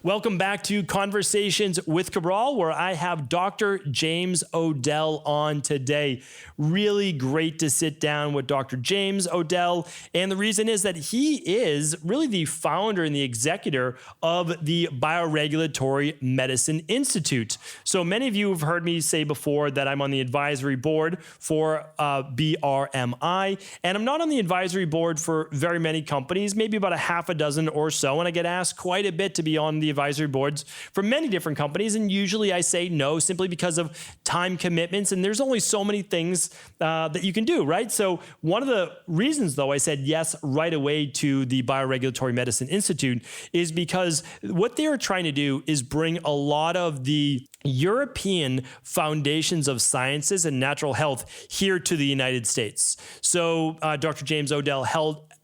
Welcome back to Conversations with Cabral, where I have Dr. James Odell on today. Really great to sit down with Dr. James Odell. And the reason is that he is really the founder and the executor of the BioRegulatory Medicine Institute. So many of you have heard me say before that I'm on the advisory board for BRMI, and I'm not on the advisory board for very many companies, maybe about a half a dozen or so. And I get asked quite a bit to be on the advisory boards for many different companies. And usually I say no, simply because of time commitments. And there's only so many things that you can do, right? So one of the reasons, though, I said yes right away to the BioRegulatory Medicine Institute is because what they're trying to do is bring a lot of the European foundations of sciences and natural health here to the United States. So Dr. James Odell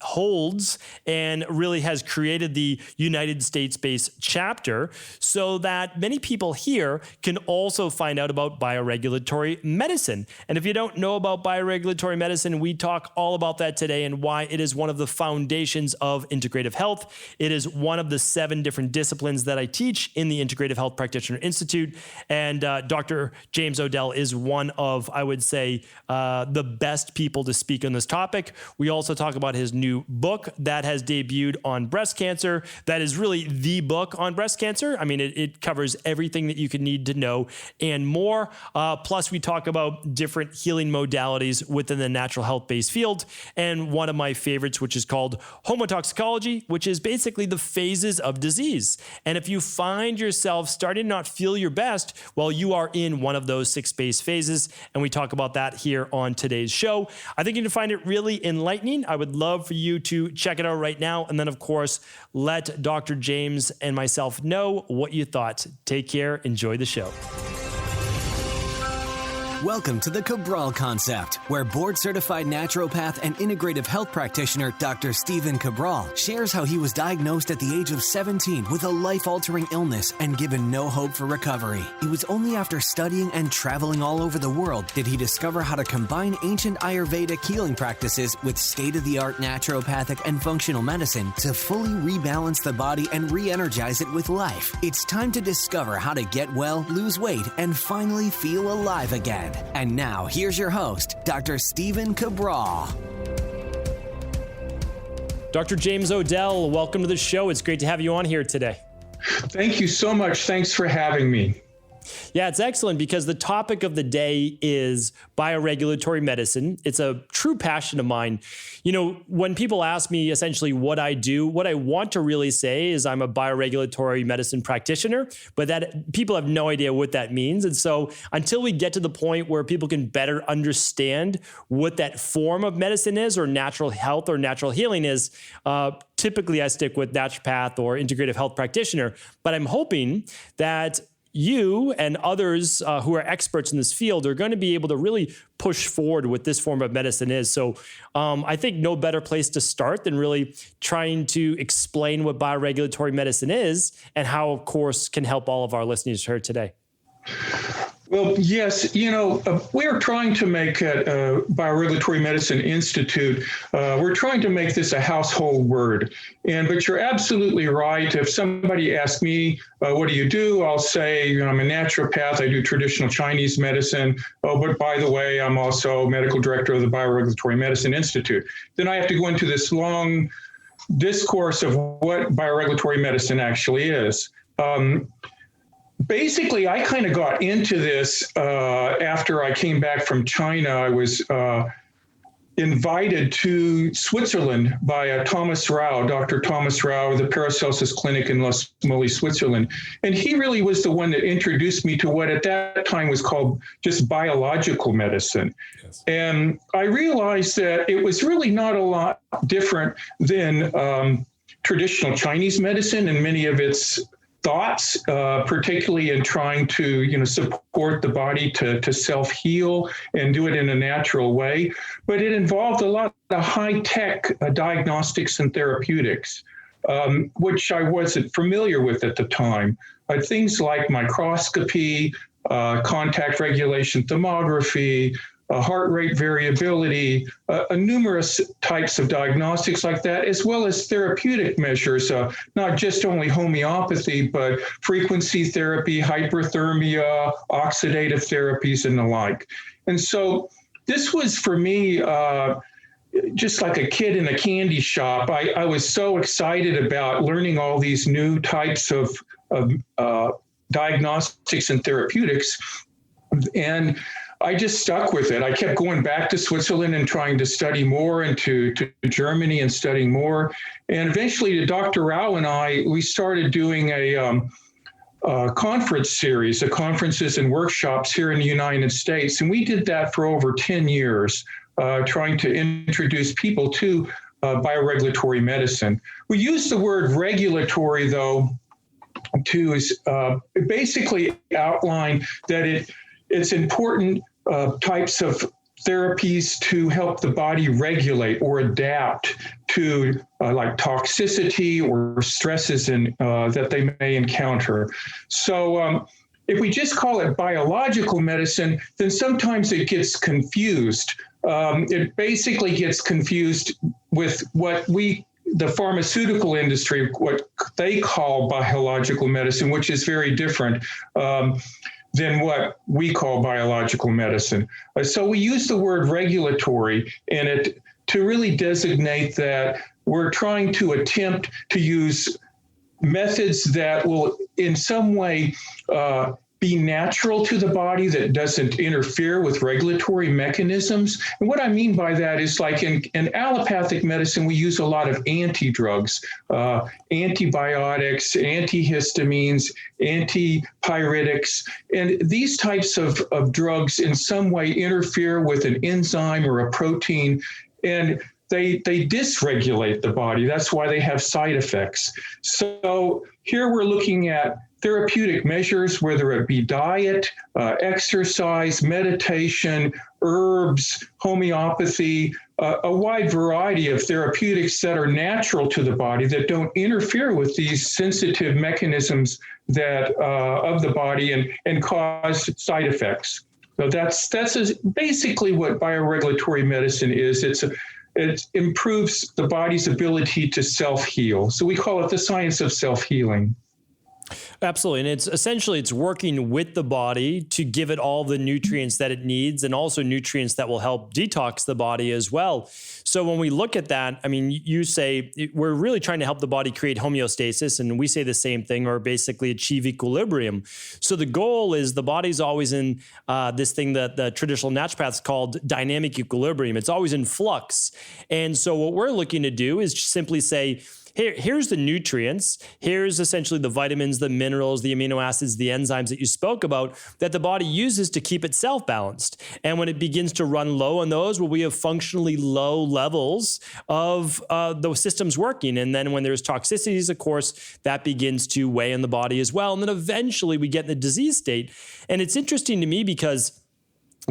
holds and really has created the United States-based chapter so that many people here can also find out about bioregulatory medicine. And if you don't know about bioregulatory medicine, we talk all about that today and why it is one of the foundations of integrative health. It is one of the 7 different disciplines that I teach in the Integrative Health Practitioner Institute. And Dr. James Odell is one of, I would say, the best people to speak on this topic. We also talk about his new book that has debuted on breast cancer. That is really the book on breast cancer. I mean, it covers everything that you could need to know and more. Plus, we talk about different healing modalities within the natural health-based field. And one of my favorites, which is called homotoxicology, which is basically the phases of disease. And if you find yourself starting to not feel your best, well, you are in one of those 6 base phases. And we talk about that here on today's show. I think you can find it really enlightening. I would love for you to check it out right now. And then, of course, let Dr. James and myself know what you thought. Take care. Enjoy the show. Welcome to the Cabral Concept, where board-certified naturopath and integrative health practitioner Dr. Stephen Cabral shares how he was diagnosed at the age of 17 with a life-altering illness and given no hope for recovery. It was only after studying and traveling all over the world did he discover how to combine ancient Ayurvedic healing practices with state-of-the-art naturopathic and functional medicine to fully rebalance the body and re-energize it with life. It's time to discover how to get well, lose weight, and finally feel alive again. And now, here's your host, Dr. Stephen Cabral. Dr. James Odell, welcome to the show. It's great to have you on here today. Thank you so much. Thanks for having me. Yeah, it's excellent because the topic of the day is bioregulatory medicine. It's a true passion of mine. You know, when people ask me essentially what I do, what I want to really say is I'm a bioregulatory medicine practitioner, but that people have no idea what that means. And so until we get to the point where people can better understand what that form of medicine is, or natural health or natural healing is, typically I stick with naturopath or integrative health practitioner. But I'm hoping that you and others who are experts in this field are going to be able to really push forward what this form of medicine is. So I think no better place to start than really trying to explain what bioregulatory medicine is and how, of course, can help all of our listeners here today. Well, yes, we're trying to make at BioRegulatory Medicine Institute, we're trying to make this a household word. But you're absolutely right. If somebody asks me, what do you do? I'll say, I'm a naturopath. I do traditional Chinese medicine. Oh, but by the way, I'm also medical director of the BioRegulatory Medicine Institute. Then I have to go into this long discourse of what bioregulatory medicine actually is. Basically, I kind of got into this after I came back from China. I was invited to Switzerland by Thomas Rau, Dr. Thomas Rau, the Paracelsus Clinic in Los Moles, Switzerland. And he really was the one that introduced me to what at that time was called just biological medicine. Yes. And I realized that it was really not a lot different than traditional Chinese medicine and many of its thoughts, particularly in trying to, support the body to self-heal and do it in a natural way. But it involved a lot of high-tech diagnostics and therapeutics, which I wasn't familiar with at the time. Things like microscopy, contact regulation thermography, heart rate variability, numerous types of diagnostics like that, as well as therapeutic measures, not just only homeopathy, but frequency therapy, hyperthermia, oxidative therapies, and the like. And so this was for me just like a kid in a candy shop. I was so excited about learning all these new types of diagnostics and therapeutics. And I just stuck with it. I kept going back to Switzerland and trying to study more, and to Germany and studying more. And eventually Dr. Rao and we started doing a conference series, conferences and workshops here in the United States. And we did that for over 10 years, trying to introduce people to bioregulatory medicine. We use the word regulatory, though, to basically outline that it's important types of therapies to help the body regulate or adapt to like toxicity or stresses that they may encounter. So if we just call it biological medicine, then sometimes it gets confused. It basically gets confused with what the pharmaceutical industry, what they call biological medicine, which is very different than what we call biological medicine. So we use the word regulatory in it to really designate that we're trying to attempt to use methods that will in some way be natural to the body, that doesn't interfere with regulatory mechanisms. And what I mean by that is, like in allopathic medicine, we use a lot of anti-drugs, antibiotics, antihistamines, antipyretics, and these types of drugs in some way interfere with an enzyme or a protein, and they dysregulate the body. That's why they have side effects. So here we're looking at therapeutic measures, whether it be diet, exercise, meditation, herbs, homeopathy, a wide variety of therapeutics that are natural to the body, that don't interfere with these sensitive mechanisms that of the body and cause side effects. So that's basically what bioregulatory medicine is. It improves the body's ability to self-heal. So we call it the science of self-healing. Absolutely. And it's working with the body to give it all the nutrients that it needs, and also nutrients that will help detox the body as well. So when we look at that, I mean, you say we're really trying to help the body create homeostasis, and we say the same thing, or basically achieve equilibrium. So the goal is the body's always in this thing that the traditional naturopaths called dynamic equilibrium. It's always in flux. And so what we're looking to do is simply say, here's the nutrients. Here's essentially the vitamins, the minerals, the amino acids, the enzymes that you spoke about that the body uses to keep itself balanced. And when it begins to run low on those, well, we have functionally low levels of those systems working. And then when there's toxicities, of course, that begins to weigh on the body as well. And then eventually we get in the disease state. And it's interesting to me because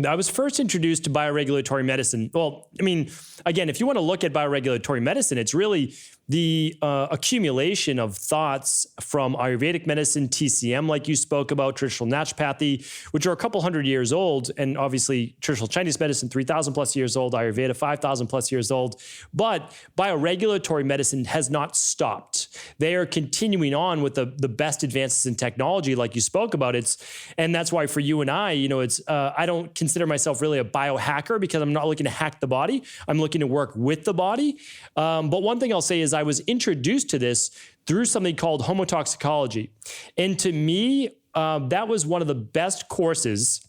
I was first introduced to bioregulatory medicine. Well, I mean, again, if you want to look at bioregulatory medicine, it's really the accumulation of thoughts from Ayurvedic medicine, TCM, like you spoke about, traditional naturopathy, which are a couple hundred years old, and obviously traditional Chinese medicine, 3,000 plus years old, Ayurveda, 5,000 plus years old. But bioregulatory medicine has not stopped. They are continuing on with the best advances in technology, like you spoke about. And that's why for you and I, I don't consider myself really a biohacker, because I'm not looking to hack the body. I'm looking to work with the body. But one thing I'll say is I was introduced to this through something called homotoxicology. And to me, that was one of the best courses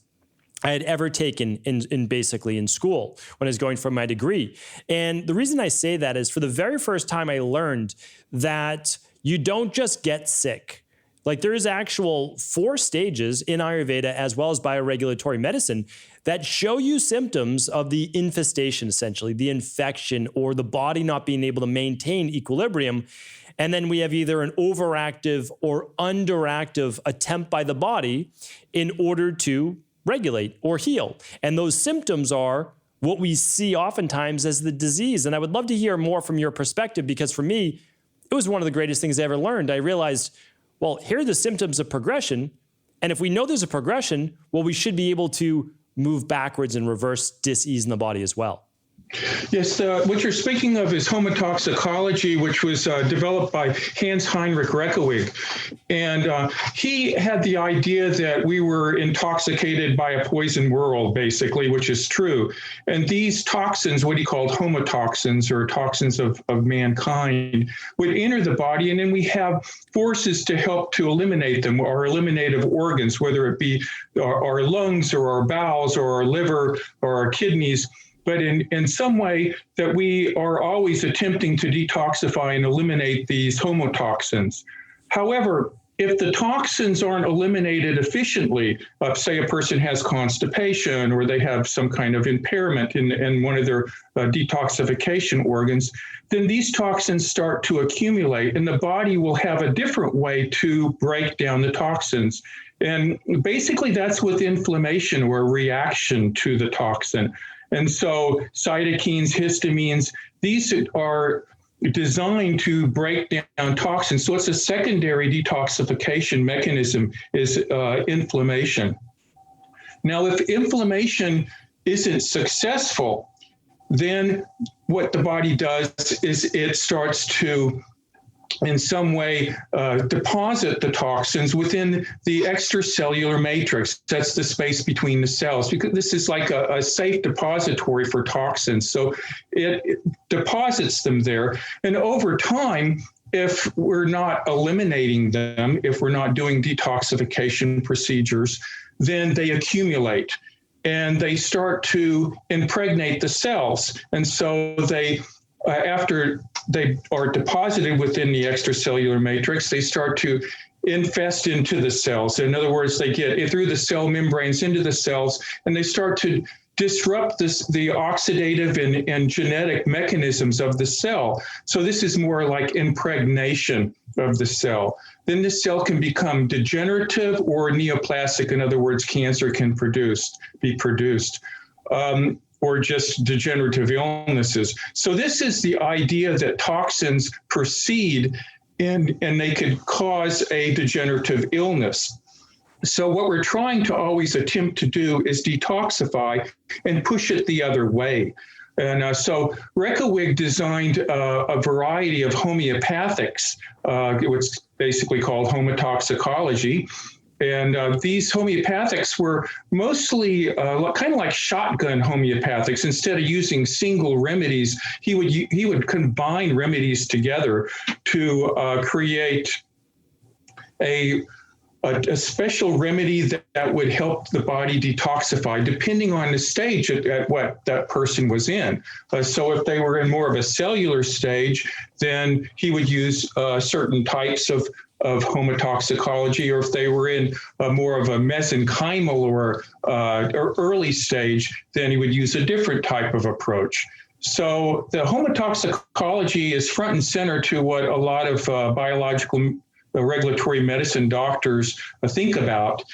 I had ever taken in school when I was going for my degree. And the reason I say that is for the very first time I learned that you don't just get sick. Like there is actual 4 stages in Ayurveda as well as bioregulatory medicine that show you symptoms of the infestation, essentially, the infection or the body not being able to maintain equilibrium. And then we have either an overactive or underactive attempt by the body in order to regulate or heal. And those symptoms are what we see oftentimes as the disease. And I would love to hear more from your perspective, because for me, it was one of the greatest things I ever learned. I realized, well, here are the symptoms of progression. And if we know there's a progression, well, we should be able to move backwards and reverse dis-ease in the body as well. Yes, what you're speaking of is homotoxicology, which was developed by Hans Heinrich Reckewig. And he had the idea that we were intoxicated by a poison world, basically, which is true. And these toxins, what he called homotoxins, or toxins of mankind, would enter the body, and then we have forces to help to eliminate them, or eliminative organs, whether it be our lungs or our bowels or our liver or our kidneys. But in some way that we are always attempting to detoxify and eliminate these homotoxins. However, if the toxins aren't eliminated efficiently, say a person has constipation or they have some kind of impairment in one of their detoxification organs, then these toxins start to accumulate, and the body will have a different way to break down the toxins. And basically that's with inflammation or reaction to the toxin. And so cytokines, histamines, these are designed to break down toxins. So it's a secondary detoxification mechanism is inflammation. Now, if inflammation isn't successful, then what the body does is it starts to in some way deposit the toxins within the extracellular matrix. That's the space between the cells, because this is like a safe depository for toxins. So it deposits them there. And over time, if we're not eliminating them, if we're not doing detoxification procedures, then they accumulate and they start to impregnate the cells. And so they after they are deposited within the extracellular matrix, they start to infest into the cells. In other words, they get through the cell membranes into the cells, and they start to disrupt the oxidative and genetic mechanisms of the cell. So this is more like impregnation of the cell. Then the cell can become degenerative or neoplastic. In other words, cancer can be produced. Or just degenerative illnesses. So this is the idea that toxins proceed and they could cause a degenerative illness. So what we're trying to always attempt to do is detoxify and push it the other way. And so Reckewig designed a variety of homeopathics, what's basically called homotoxicology. And these homeopathics were mostly kind of like shotgun homeopathics. Instead of using single remedies, he would combine remedies together to create a special remedy that would help the body detoxify, depending on the stage at what that person was in. So if they were in more of a cellular stage, then he would use certain types of homotoxicology, or if they were in more of a mesenchymal or early stage, then he would use a different type of approach. So the homotoxicology is front and center to what a lot of biological regulatory medicine doctors think about.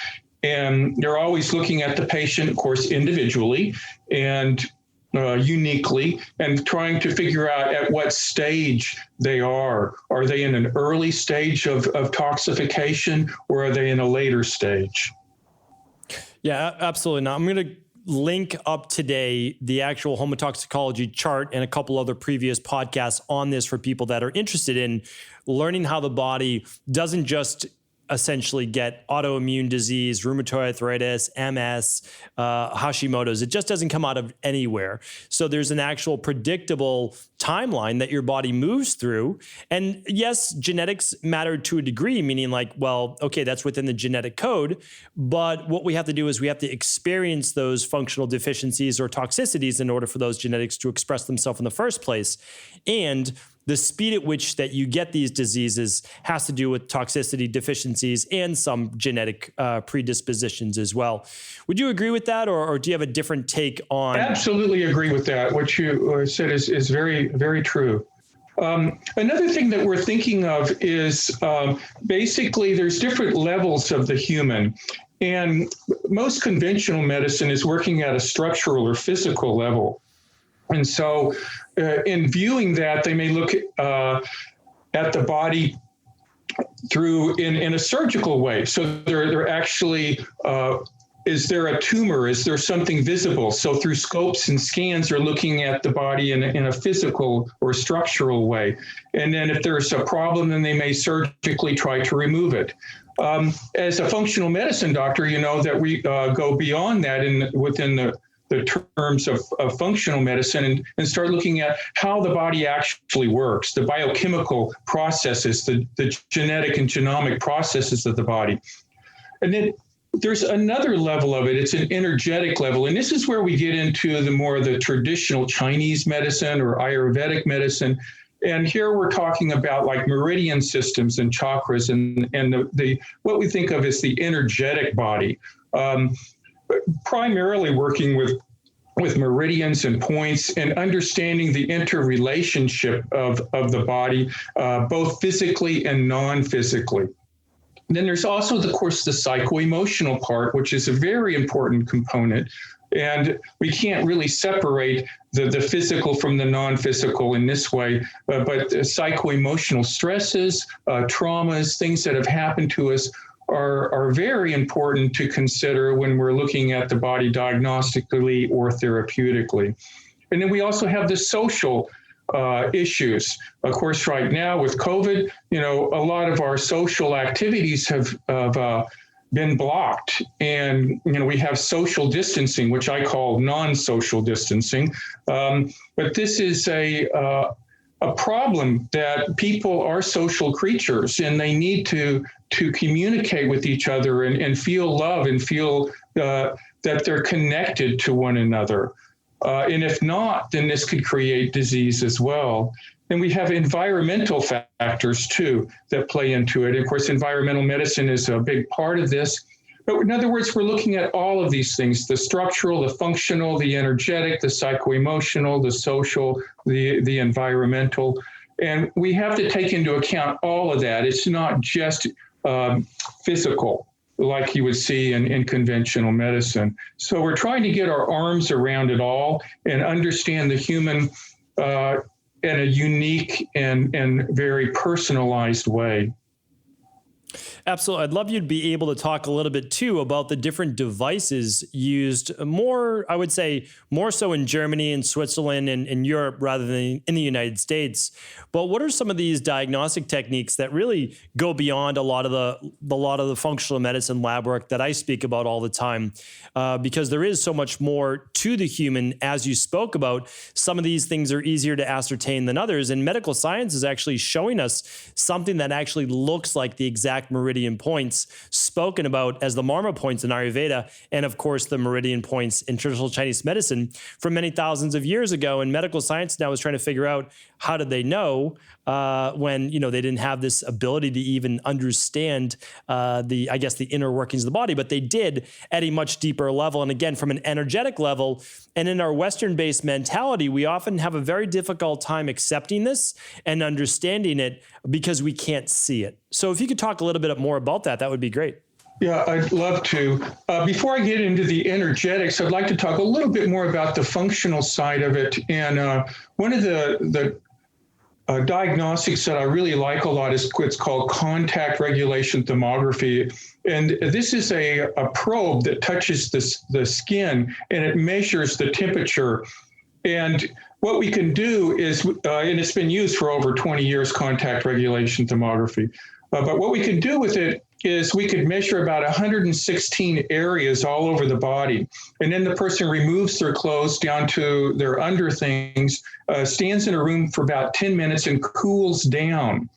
And they're always looking at the patient, of course, individually and uniquely, and trying to figure out at what stage they are. Are they in an early stage of toxification, or are they in a later stage? Yeah, absolutely. Now, I'm going to link up today the actual homotoxicology chart and a couple other previous podcasts on this for people that are interested in learning how the body doesn't just essentially get autoimmune disease, rheumatoid arthritis, MS, Hashimoto's. It just doesn't come out of anywhere. So there's an actual predictable timeline that your body moves through. And yes, genetics matter to a degree, meaning like, well, okay, that's within the genetic code. But what we have to do is we have to experience those functional deficiencies or toxicities in order for those genetics to express themselves in the first place. And the speed at which that you get these diseases has to do with toxicity deficiencies and some genetic predispositions as well. Would you agree with that, or do you have a different take on? Absolutely agree with that. What you said is very, very true. Another thing that we're thinking of is basically there's different levels of the human. And most conventional medicine is working at a structural or physical level. And so in viewing that, they may look at the body through in a surgical way. So they're actually is there a tumor? Is there something visible? So through scopes and scans, they're looking at the body in a physical or structural way. And then if there's a problem, then they may surgically try to remove it. As a functional medicine doctor, you know that we go beyond that within the terms of functional medicine and start looking at how the body actually works, the biochemical processes, the genetic and genomic processes of the body. And then there's another level of it. It's an energetic level. And this is where we get into the traditional Chinese medicine or Ayurvedic medicine. And here we're talking about like meridian systems and chakras and the what we think of as the energetic body. Primarily working with meridians and points and understanding the interrelationship of the body, both physically and non-physically. Then there's also, of course, the psycho-emotional part, which is a very important component. And we can't really separate the physical from the non-physical in this way, but psycho-emotional stresses, traumas, things that have happened to us are very important to consider when we're looking at the body diagnostically or therapeutically. And then we also have the social issues. Of course, right now with COVID, you know, a lot of our social activities have been blocked. And, you know, we have social distancing, which I call non-social distancing. But this is a problem that people are social creatures and they need to communicate with each other and feel love and feel that they're connected to one another. And if not, then this could create disease as well. And we have environmental factors too that play into it. Of course, environmental medicine is a big part of this. But in other words, we're looking at all of these things, the structural, the functional, the energetic, the psycho-emotional, the social, the environmental. And we have to take into account all of that. It's not just physical, like you would see in conventional medicine. So we're trying to get our arms around it all and understand the human in a unique and very personalized way. Absolutely. I'd love you to be able to talk a little bit too about the different devices used more, I would say, more so in Germany and Switzerland and in Europe rather than in the United States. But what are some of these diagnostic techniques that really go beyond a lot of the functional medicine lab work that I speak about all the time? Because there is so much more to the human, as you spoke about. Some of these things are easier to ascertain than others. And medical science is actually showing us something that actually looks like the exact meridian points spoken about as the Marma points in Ayurveda, and of course the meridian points in traditional Chinese medicine from many thousands of years ago. And medical science now is trying to figure out how did they know when they didn't have this ability to even understand the inner workings of the body, but they did at a much deeper level. And again, from an energetic level, and in our Western-based mentality, we often have a very difficult time accepting this and understanding it because we can't see it. So if you could talk a little bit more about that, that would be great. Yeah, I'd love to. Before I get into the energetics, I'd like to talk a little bit more about the functional side of it. And one of the diagnostics that I really like a lot is what's called contact regulation thermography. And this is a probe that touches the skin and it measures the temperature. And what we can do is, and it's been used for over 20 years, contact regulation thermography. But what we can do with it is we could measure about 116 areas all over the body. And then the person removes their clothes down to their under things, stands in a room for about 10 minutes and cools down.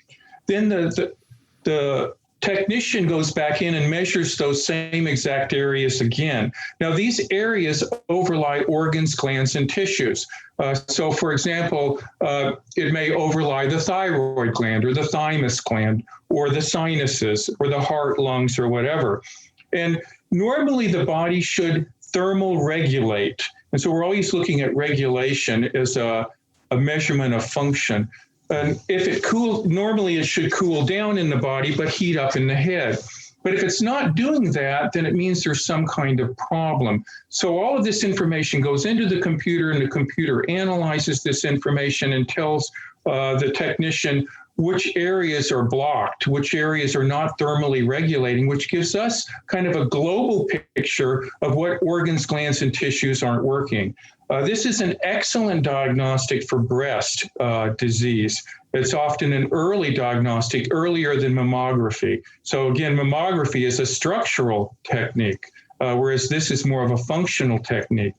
Then the technician goes back in and measures those same exact areas again. Now, these areas overlie organs, glands, and tissues. So, for example, it may overlie the thyroid gland or the thymus gland or the sinuses or the heart, lungs, or whatever. And normally the body should thermal regulate. And so we're always looking at regulation as a measurement of function. And if it normally it should cool down in the body, but heat up in the head. But if it's not doing that, then it means there's some kind of problem. So all of this information goes into the computer, and the computer analyzes this information and tells the technician which areas are blocked, which areas are not thermally regulating, which gives us kind of a global picture of what organs, glands, and tissues aren't working. This is an excellent diagnostic for breast disease. It's often an early diagnostic, earlier than mammography. So again, mammography is a structural technique, whereas this is more of a functional technique.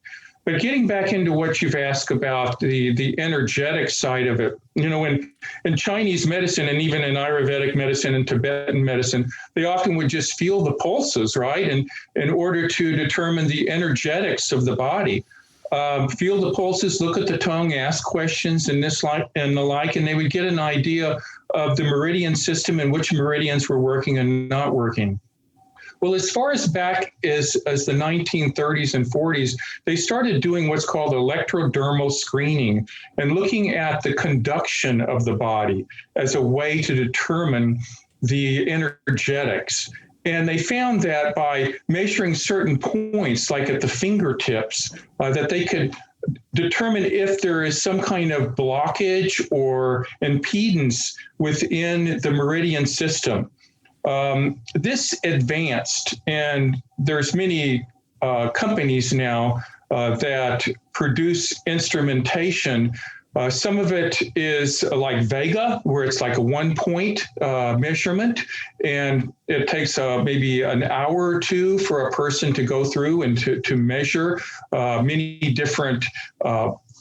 But getting back into what you've asked about the energetic side of it, you know, in Chinese medicine and even in Ayurvedic medicine and Tibetan medicine, they often would just feel the pulses, right? And in order to determine the energetics of the body. Feel the pulses, look at the tongue, ask questions and the like, and they would get an idea of the meridian system and which meridians were working and not working. Well, as far as back as the 1930s and 40s, they started doing what's called electrodermal screening and looking at the conduction of the body as a way to determine the energetics. And they found that by measuring certain points, like at the fingertips, that they could determine if there is some kind of blockage or impedance within the meridian system. This advanced, and there's many companies now that produce instrumentation. Some of it is like Vega, where it's like a 1 point measurement, and it takes maybe an hour or two for a person to go through and to measure many different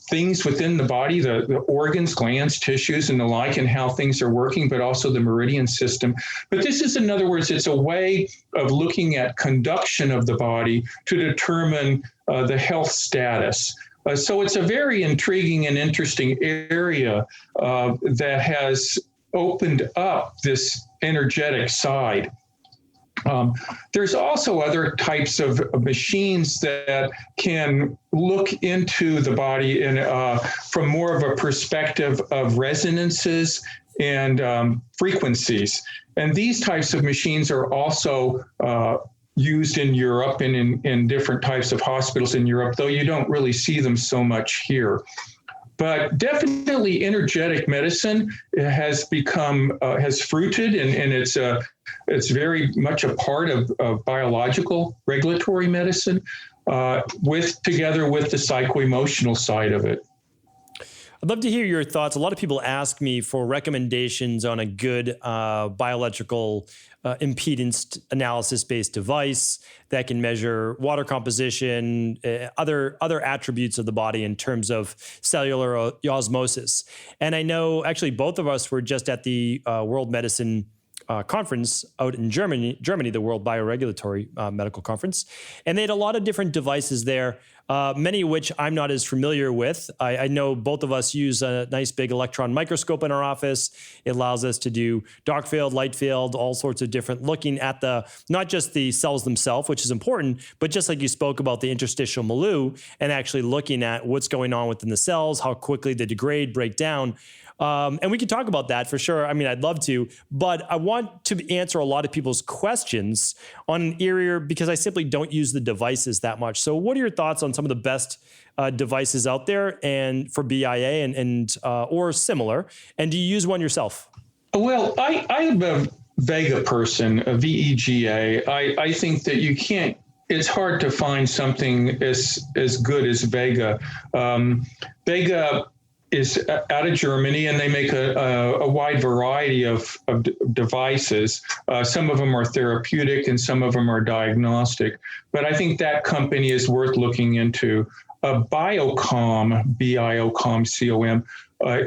things within the body, the organs, glands, tissues, and the like, and how things are working, but also the meridian system. But this is, in other words, it's a way of looking at conduction of the body to determine the health status. So it's a very intriguing and interesting area that has opened up this energetic side. There's also other types of machines that can look into the body from more of a perspective of resonances and frequencies. And these types of machines are also used in Europe and in different types of hospitals in Europe, though you don't really see them so much here. But definitely energetic medicine has become, has fruited, and it's very much a part of biological regulatory medicine together with the psycho-emotional side of it. I'd love to hear your thoughts. A lot of people ask me for recommendations on a good biological impedance analysis-based device that can measure water composition, other attributes of the body in terms of cellular osmosis. And I know actually both of us were just at the World Medicine conference out in Germany, the World BioRegulatory Medical Conference. And they had a lot of different devices there, many of which I'm not as familiar with. I know both of us use a nice big electron microscope in our office. It allows us to do dark field, light field, all sorts of different, looking at not just the cells themselves, which is important, but just like you spoke about the interstitial milieu and actually looking at what's going on within the cells, how quickly they degrade, break down. And we can talk about that for sure. I mean, I'd love to, but I want to answer a lot of people's questions on an area because I simply don't use the devices that much. So what are your thoughts on some of the best devices out there and for BIA and or similar? And do you use one yourself? Well, I am a Vega person, a VEGA. I think that you can't, it's hard to find something as good as Vega. Vega is out of Germany, and they make a wide variety of devices. Some of them are therapeutic and some of them are diagnostic. But I think that company is worth looking into. Biocom, B-I-O-C-O-M, C-O-M,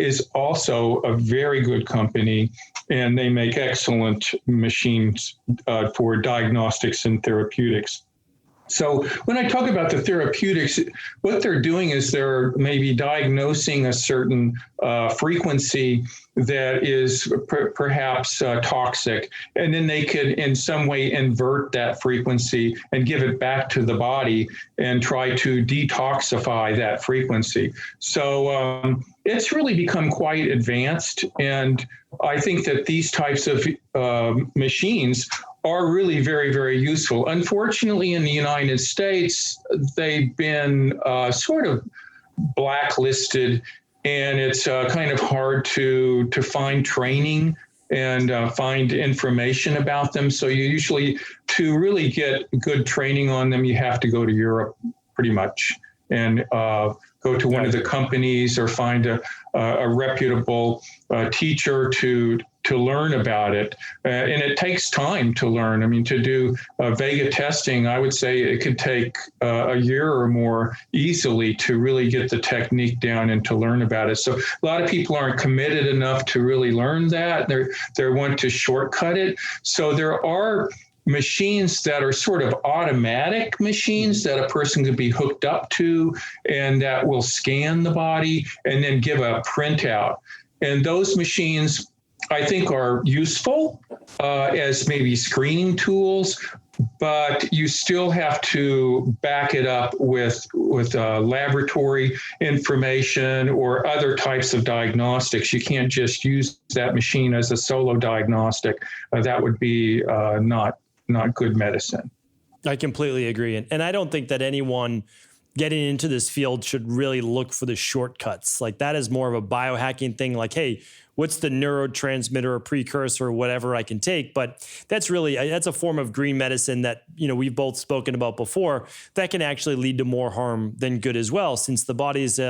is also a very good company, and they make excellent machines for diagnostics and therapeutics. So when I talk about the therapeutics, what they're doing is they're maybe diagnosing a certain frequency that is perhaps toxic, and then they could in some way invert that frequency and give it back to the body and try to detoxify that frequency. So it's really become quite advanced, and I think that these types of machines are really very, very useful. Unfortunately, in the United States, they've been sort of blacklisted and it's kind of hard to find training and find information about them. So you usually, to really get good training on them, you have to go to Europe pretty much and go to one of the companies or find a reputable teacher to learn about it. And it takes time to learn. I mean, to do Vega testing, I would say it could take a year or more easily to really get the technique down and to learn about it. So a lot of people aren't committed enough to really learn that. They want to shortcut it. So there are machines that are sort of automatic machines that a person could be hooked up to, and that will scan the body and then give a printout. And those machines, I think, are useful as maybe screening tools, but you still have to back it up with laboratory information or other types of diagnostics. You can't just use that machine as a solo diagnostic. That would be not good medicine. I completely agree. And I don't think that anyone getting into this field should really look for the shortcuts. Like, that is more of a biohacking thing. Like, hey, what's the neurotransmitter or precursor or whatever I can take? But that's a form of green medicine that, we've both spoken about before, that can actually lead to more harm than good as well, since the body is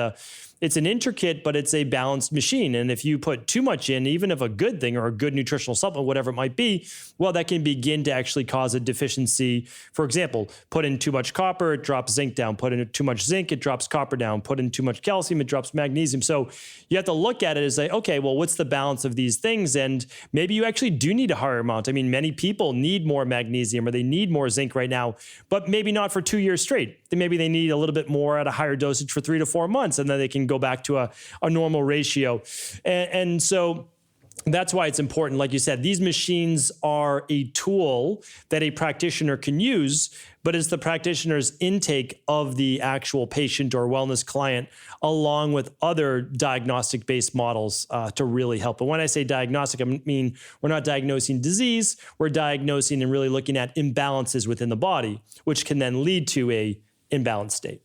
it's an intricate, but it's a balanced machine. And if you put too much in, even of a good thing or a good nutritional supplement, whatever it might be, well, that can begin to actually cause a deficiency. For example, put in too much copper, it drops zinc down. Put in too much zinc, it drops copper down. Put in too much calcium, it drops magnesium. So you have to look at it as like, okay, well, what's the balance of these things? And maybe you actually do need a higher amount. I mean, many people need more magnesium or they need more zinc right now, but maybe not for 2 years straight. Maybe they need a little bit more at a higher dosage for 3 to 4 months, and then they can go back to a normal ratio. And so that's why it's important. Like you said, these machines are a tool that a practitioner can use, but it's the practitioner's intake of the actual patient or wellness client, along with other diagnostic-based models to really help. And when I say diagnostic, I mean we're not diagnosing disease, we're diagnosing and really looking at imbalances within the body, which can then lead to a imbalanced state.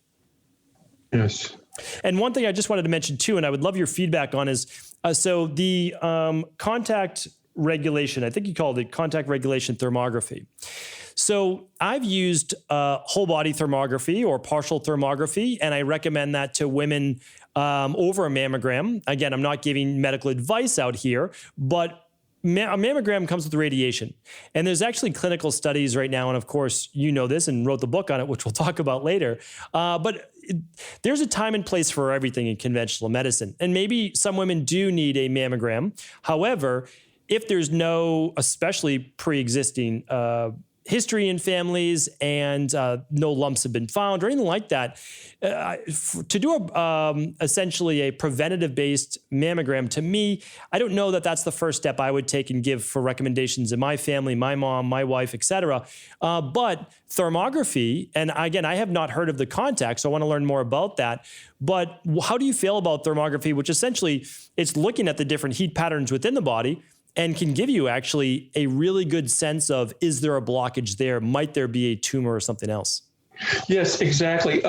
Yes. And one thing I just wanted to mention too, and I would love your feedback on, is so the contact regulation, I think you called it contact regulation thermography. So I've used whole body thermography or partial thermography, and I recommend that to women over a mammogram. Again, I'm not giving medical advice out here, but a mammogram comes with radiation. And there's actually clinical studies right now, and of course, you know this and wrote the book on it, which we'll talk about later. But there's a time and place for everything in conventional medicine. And maybe some women do need a mammogram. However, if there's no, especially pre-existing history in families and no lumps have been found or anything like that, to do essentially a preventative-based mammogram, to me, I don't know that that's the first step I would take and give for recommendations in my family, my mom, my wife, etc. But thermography, and again, I have not heard of the contact, so I want to learn more about that. But how do you feel about thermography, which essentially it's looking at the different heat patterns within the body and can give you actually a really good sense of, is there a blockage there? Might there be a tumor or something else? Yes, exactly.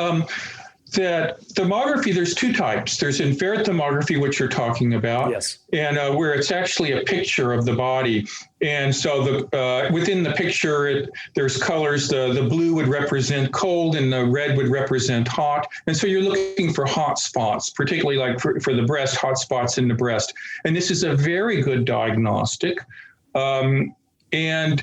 That thermography, there's two types. There's infrared thermography, which you're talking about, yes, and where it's actually a picture of the body. And so within the picture, there's colors. The blue would represent cold and the red would represent hot. And so you're looking for hot spots, particularly like for the breast, hot spots in the breast. And this is a very good diagnostic. And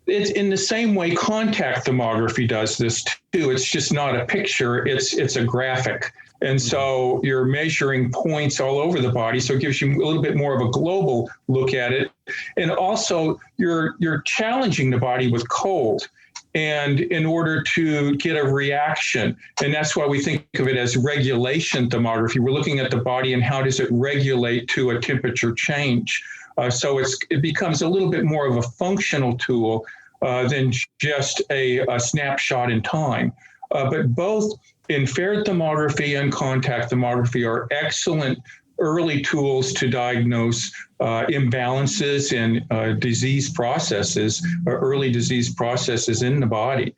it's in the same way contact thermography does this too. It's just not a picture, it's a graphic. And so you're measuring points all over the body. So it gives you a little bit more of a global look at it. And also you're challenging the body with cold, and in order to get a reaction. And that's why we think of it as regulation thermography. We're looking at the body and how does it regulate to a temperature change. So it becomes a little bit more of a functional tool than just a snapshot in time. But both infrared thermography and contact thermography are excellent early tools to diagnose imbalances and disease processes, or early disease processes in the body.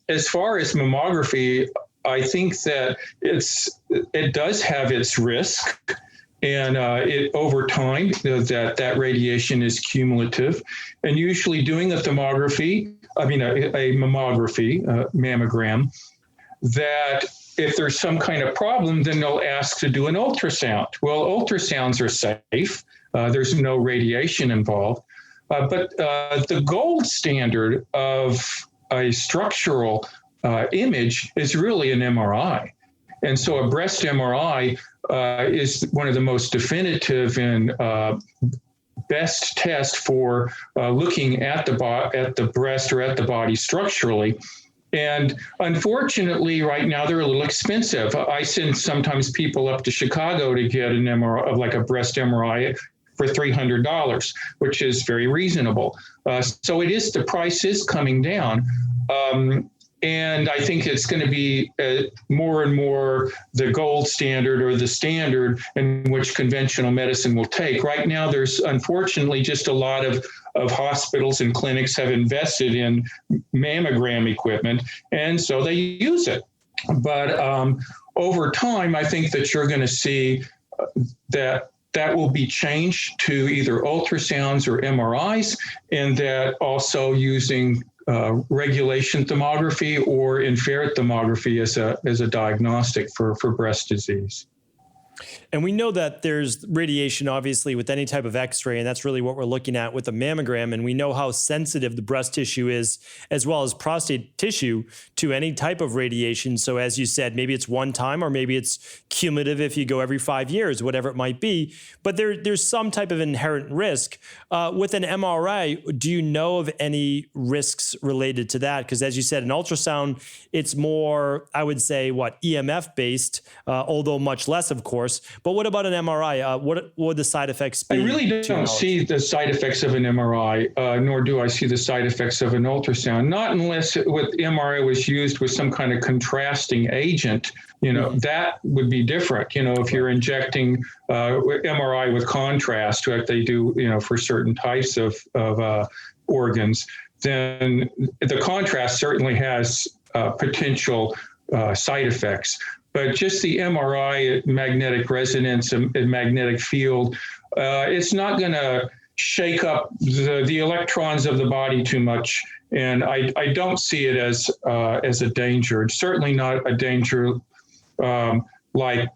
As far as mammography, I think that it does have its risk. And over time, that radiation is cumulative. And usually doing a mammography, mammogram, that if there's some kind of problem, then they'll ask to do an ultrasound. Well, ultrasounds are safe. There's no radiation involved. But the gold standard of a structural image is really an MRI. And so a breast MRI is one of the most definitive and best test for looking at the breast or at the body structurally. And unfortunately, right now, they're a little expensive. I send sometimes people up to Chicago to get an MRI, like a breast MRI, for $300, which is very reasonable. So the price is coming down. And I think it's going to be more and more the gold standard or the standard in which conventional medicine will take. Right now, there's unfortunately just a lot of hospitals and clinics have invested in mammogram equipment, and so they use it. But over time, I think that you're going to see that will be changed to either ultrasounds or MRIs, and that also using regulation thermography or infrared thermography as a diagnostic for breast disease. And we know that there's radiation, obviously, with any type of X-ray, and that's really what we're looking at with a mammogram. And we know how sensitive the breast tissue is, as well as prostate tissue, to any type of radiation. So as you said, maybe it's one time, or maybe it's cumulative if you go every 5 years, whatever it might be. But there's some type of inherent risk. With an MRI, do you know of any risks related to that? Because as you said, an ultrasound, it's more, I would say, EMF based, although much less, of course. But what about an MRI? What would the side effects be? I really don't see the side effects of an MRI, nor do I see the side effects of an ultrasound. Not unless with MRI was used with some kind of contrasting agent. That would be different. If you're injecting MRI with contrast, like they do, for certain types of organs, then the contrast certainly has potential side effects. But just the MRI, magnetic resonance, and magnetic field, it's not going to shake up the electrons of the body too much. And I don't see it as a danger. It's certainly not a danger like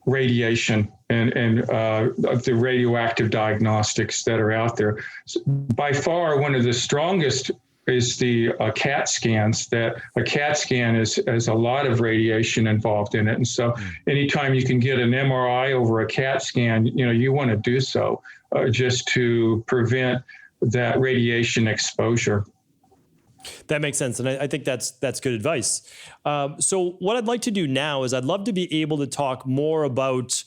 radiation and the radioactive diagnostics that are out there. By far, one of the strongest is the CAT scans. That a CAT scan has a lot of radiation involved in it. And so anytime you can get an MRI over a CAT scan, you want to do so just to prevent that radiation exposure. That makes sense. And I think that's good advice. So what I'd like to do now is I'd love to be able to talk more about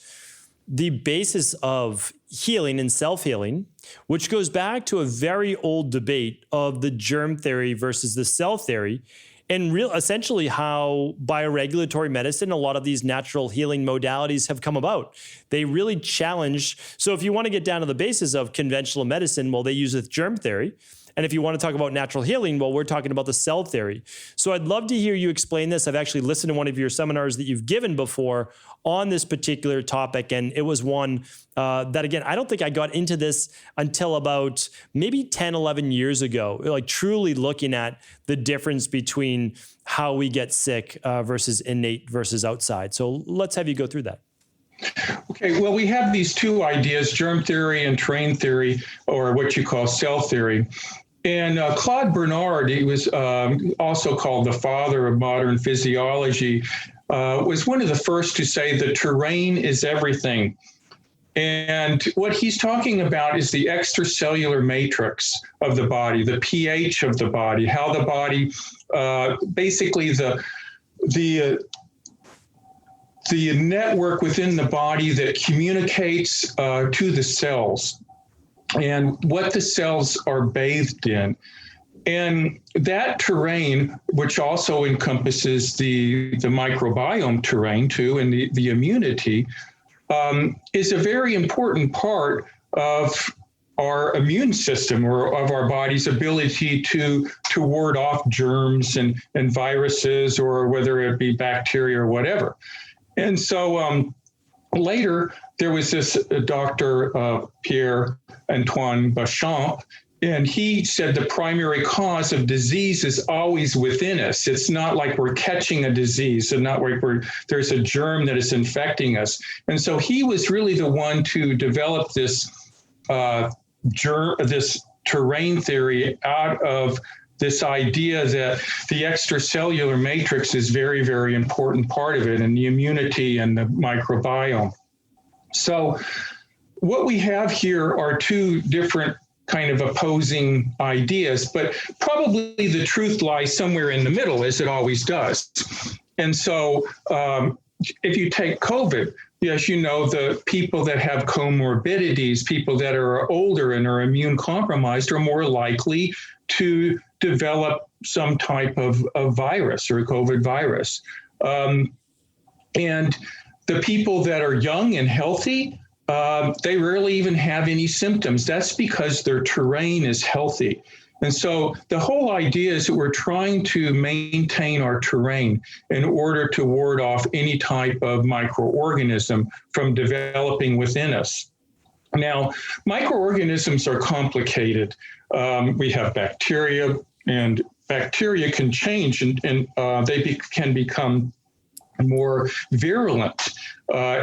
the basis of healing and self-healing, which goes back to a very old debate of the germ theory versus the cell theory, and essentially how bioregulatory medicine, a lot of these natural healing modalities have come about. They really challenge. So if you want to get down to the basis of conventional medicine, well, they use the germ theory. And if you want to talk about natural healing, well, we're talking about the cell theory. So I'd love to hear you explain this. I've actually listened to one of your seminars that you've given before on this particular topic. And it was one that, again, I don't think I got into this until about maybe 10, 11 years ago, like truly looking at the difference between how we get sick versus innate versus outside. So let's have you go through that. Okay, well, we have these two ideas, germ theory and terrain theory, or what you call cell theory. And Claude Bernard, he was also called the father of modern physiology, was one of the first to say the terrain is everything. And what he's talking about is the extracellular matrix of the body, the pH of the body, how the body, basically the network within the body that communicates to the cells and what the cells are bathed in. And that terrain, which also encompasses the microbiome terrain too, and the immunity, is a very important part of our immune system, or of our body's ability to to ward off germs and viruses, or whether it be bacteria or whatever. And so later, there was this Dr. Pierre-Antoine Béchamp, and he said the primary cause of disease is always within us. It's not like we're catching a disease, and not like there's a germ that is infecting us. And so he was really the one to develop this this terrain theory out of this idea that the extracellular matrix is very, very important part of it, and the immunity and the microbiome. So what we have here are two different kind of opposing ideas, but probably the truth lies somewhere in the middle, as it always does. And so if you take COVID, yes, you know, the people that have comorbidities, people that are older and are immune compromised, are more likely to develop some type of virus or COVID virus. And the people that are young and healthy, they rarely even have any symptoms. That's because their terrain is healthy. And so the whole idea is that we're trying to maintain our terrain in order to ward off any type of microorganism from developing within us. Now, microorganisms are complicated. We have bacteria, and bacteria can change, and they can become more virulent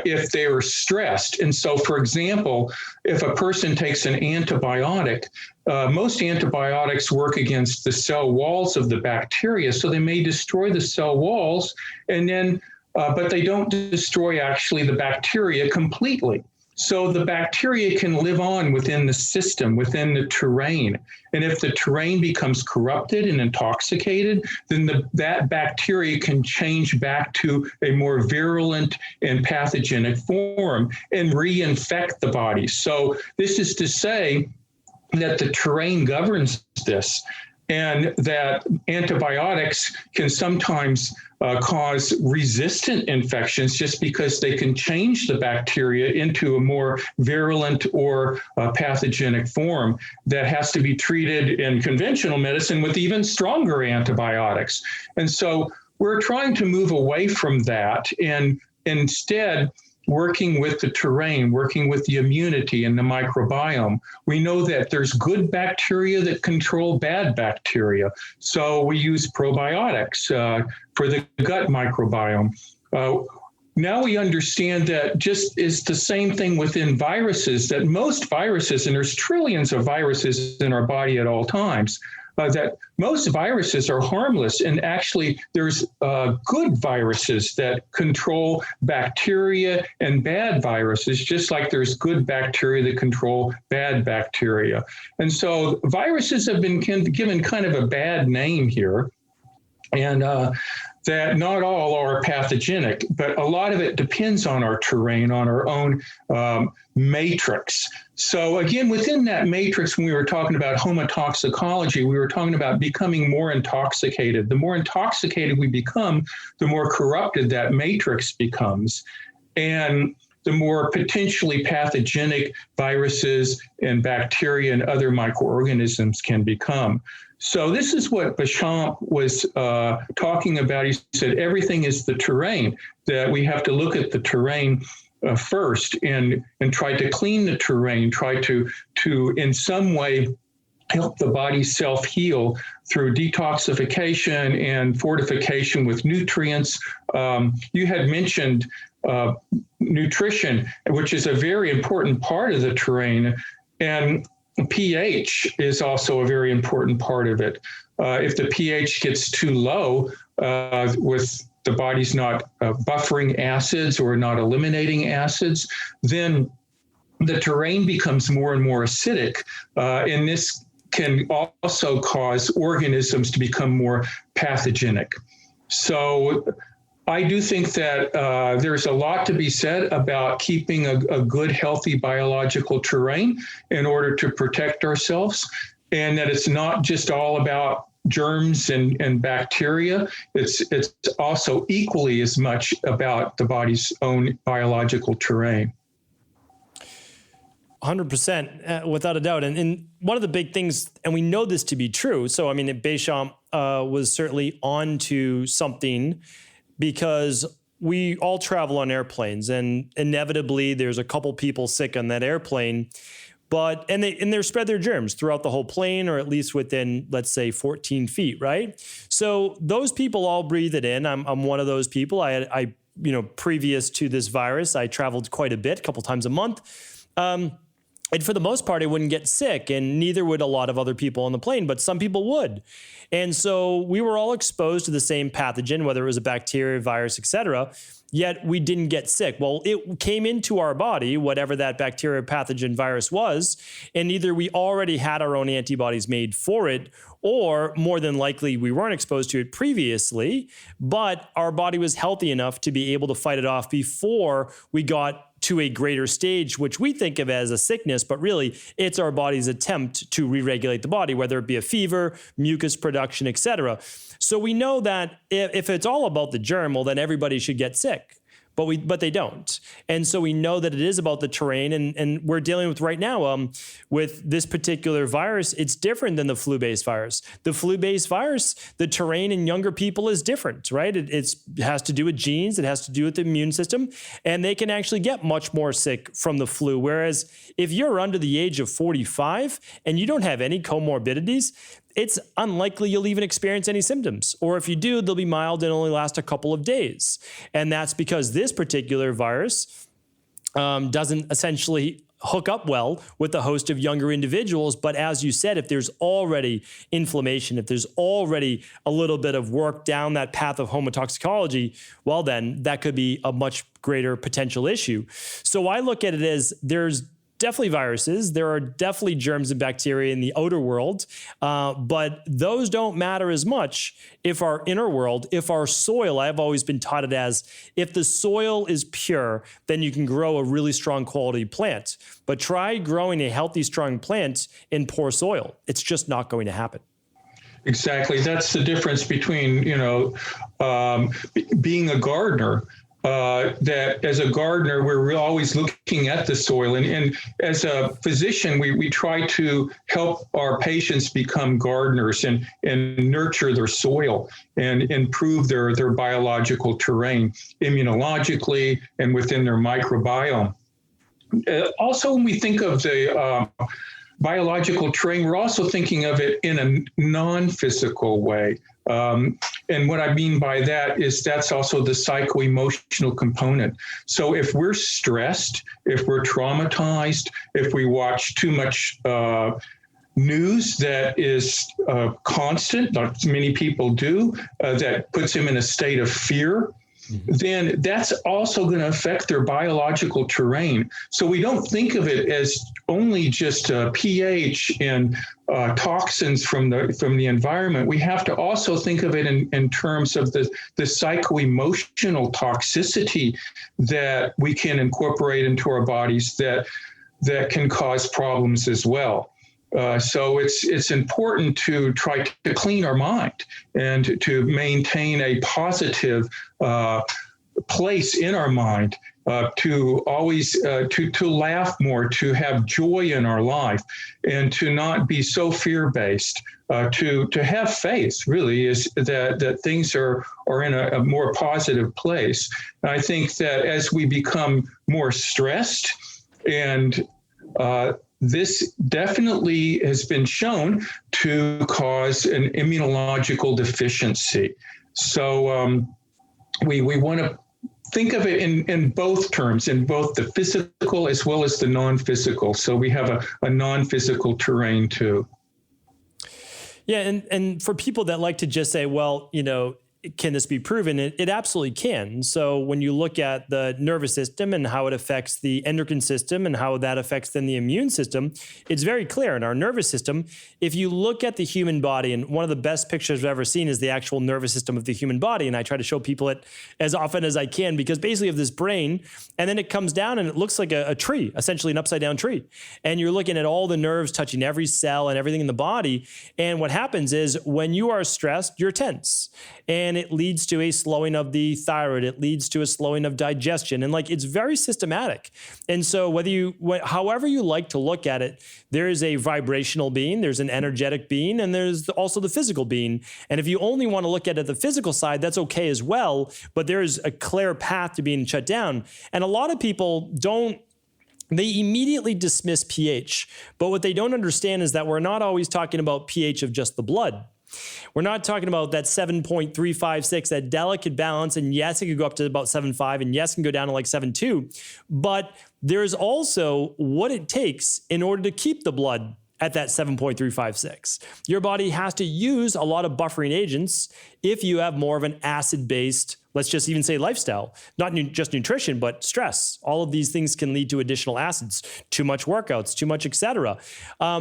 if they are stressed. And so, for example, if a person takes an antibiotic, most antibiotics work against the cell walls of the bacteria, so they may destroy the cell walls, and then, but they don't destroy actually the bacteria completely. So the bacteria can live on within the system, within the terrain. And if the terrain becomes corrupted and intoxicated, then that bacteria can change back to a more virulent and pathogenic form and reinfect the body. So this is to say that the terrain governs this, and that antibiotics can sometimes cause resistant infections just because they can change the bacteria into a more virulent or pathogenic form that has to be treated in conventional medicine with even stronger antibiotics. And so we're trying to move away from that and instead working with the terrain, working with the immunity and the microbiome. We know that there's good bacteria that control bad bacteria. So we use probiotics for the gut microbiome. Now we understand that just is the same thing within viruses, that most viruses, and there's trillions of viruses in our body at all times, that most viruses are harmless. And actually, there's good viruses that control bacteria and bad viruses, just like there's good bacteria that control bad bacteria. And so viruses have been given kind of a bad name here. And that not all are pathogenic, but a lot of it depends on our terrain, on our own matrix. So again, within that matrix, when we were talking about homotoxicology, we were talking about becoming more intoxicated. The more intoxicated we become, the more corrupted that matrix becomes, and the more potentially pathogenic viruses and bacteria and other microorganisms can become. So this is what Béchamp was talking about. He said everything is the terrain, that we have to look at the terrain first and try to clean the terrain, try to in some way help the body self-heal through detoxification and fortification with nutrients. You had mentioned nutrition, which is a very important part of the terrain, and pH is also a very important part of it. If the pH gets too low, with the body's not buffering acids or not eliminating acids, then the terrain becomes more and more acidic. And this can also cause organisms to become more pathogenic. So I do think that there's a lot to be said about keeping a good, healthy biological terrain in order to protect ourselves, and that it's not just all about germs and bacteria. It's also equally as much about the body's own biological terrain. 100%, without a doubt. And one of the big things, and we know this to be true. So, I mean, Béchamp was certainly onto something, because we all travel on airplanes, and inevitably there's a couple people sick on that airplane, and they're spread their germs throughout the whole plane, or at least within, let's say, 14 feet, right? So those people all breathe it in. I'm one of those people. I previous to this virus, I traveled quite a bit, a couple times a month. And for the most part, I wouldn't get sick, and neither would a lot of other people on the plane, but some people would. And so we were all exposed to the same pathogen, whether it was a bacteria, virus, et cetera, yet we didn't get sick. Well, it came into our body, whatever that bacteria, pathogen, virus was, and either we already had our own antibodies made for it, or more than likely we weren't exposed to it previously, but our body was healthy enough to be able to fight it off before we got to a greater stage, which we think of as a sickness, but really it's our body's attempt to re-regulate the body, whether it be a fever, mucus production, et cetera. So we know that if it's all about the germ, well, then everybody should get sick. But they don't. And so we know that it is about the terrain, and we're dealing with right now with this particular virus. It's different than the flu-based virus. The flu-based virus, the terrain in younger people is different, right? It has to do with genes. It has to do with the immune system, and they can actually get much more sick from the flu. Whereas if you're under the age of 45 and you don't have any comorbidities, it's unlikely you'll even experience any symptoms. Or if you do, they'll be mild and only last a couple of days. And that's because this particular virus doesn't essentially hook up well with the host of younger individuals. But as you said, if there's already inflammation, if there's already a little bit of work down that path of homotoxicology, well, then that could be a much greater potential issue. So I look at it as there's definitely viruses. There are definitely germs and bacteria in the outer world, but those don't matter as much if our inner world, if our soil, I've always been taught it as, if the soil is pure, then you can grow a really strong quality plant. But try growing a healthy, strong plant in poor soil. It's just not going to happen. Exactly. That's the difference between, being a gardener. That as a gardener, we're always looking at the soil. And as a physician, we try to help our patients become gardeners and nurture their soil and improve their biological terrain immunologically and within their microbiome. Also, when we think of the biological terrain, we're also thinking of it in a non-physical way. And what I mean by that is that's also the psycho-emotional component. So if we're stressed, if we're traumatized, if we watch too much news that is constant, like many people do, that puts them in a state of fear, then that's also going to affect their biological terrain. So we don't think of it as only just pH and toxins from the environment. We have to also think of it in terms of the psycho-emotional toxicity that we can incorporate into our bodies that can cause problems as well. So it's important to try to clean our mind and to maintain a positive place in our mind, to always to laugh more, to have joy in our life, and to not be so fear-based. To have faith really is that things are in a more positive place. And I think that as we become more stressed, and this definitely has been shown to cause an immunological deficiency. So we want to think of it in both terms, in both the physical as well as the non-physical. So we have a non-physical terrain too. Yeah, and for people that like to just say, well, can this be proven? It absolutely can. So when you look at the nervous system and how it affects the endocrine system and how that affects then the immune system, it's very clear in our nervous system. If you look at the human body, and one of the best pictures I've ever seen is the actual nervous system of the human body. And I try to show people it as often as I can, because basically you have this brain, and then it comes down and it looks like a tree, essentially an upside down tree. And you're looking at all the nerves touching every cell and everything in the body. And what happens is when you are stressed, you're tense. And and it leads to a slowing of the thyroid. It leads to a slowing of digestion. And like, it's very systematic. And so however you like to look at it, there is a vibrational being, there's an energetic being, and there's also the physical being. And if you only want to look at it the physical side, that's okay as well. But there is a clear path to being shut down. And a lot of people they immediately dismiss pH. But what they don't understand is that we're not always talking about pH of just the blood. We're not talking about that 7.356, that delicate balance. And yes, it could go up to about 7.5, and yes, it can go down to like 7.2. But there's also what it takes in order to keep the blood at that 7.356. Your body has to use a lot of buffering agents if you have more of an acid-based, let's just even say lifestyle, not just nutrition, but stress. All of these things can lead to additional acids, too much workouts, too much, etc.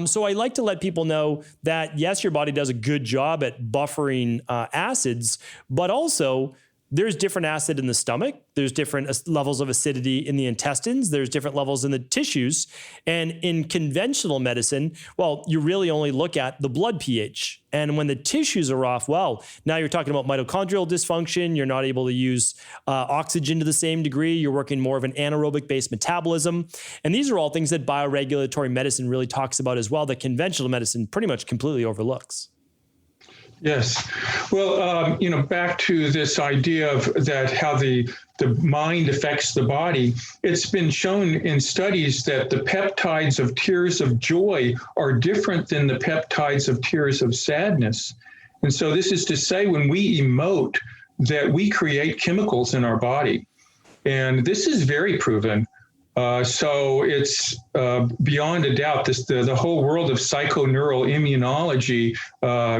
So I like to let people know that yes, your body does a good job at buffering acids, but also there's different acid in the stomach. There's different levels of acidity in the intestines. There's different levels in the tissues. And in conventional medicine, well, you really only look at the blood pH. And when the tissues are off, well, now you're talking about mitochondrial dysfunction. You're not able to use oxygen to the same degree. You're working more of an anaerobic-based metabolism. And these are all things that bioregulatory medicine really talks about as well, that conventional medicine pretty much completely overlooks. Yes. Well, back to this idea of that, how the mind affects the body. It's been shown in studies that the peptides of tears of joy are different than the peptides of tears of sadness. And so this is to say, when we emote, that we create chemicals in our body. And this is very proven. So it's beyond a doubt, the whole world of psychoneural immunology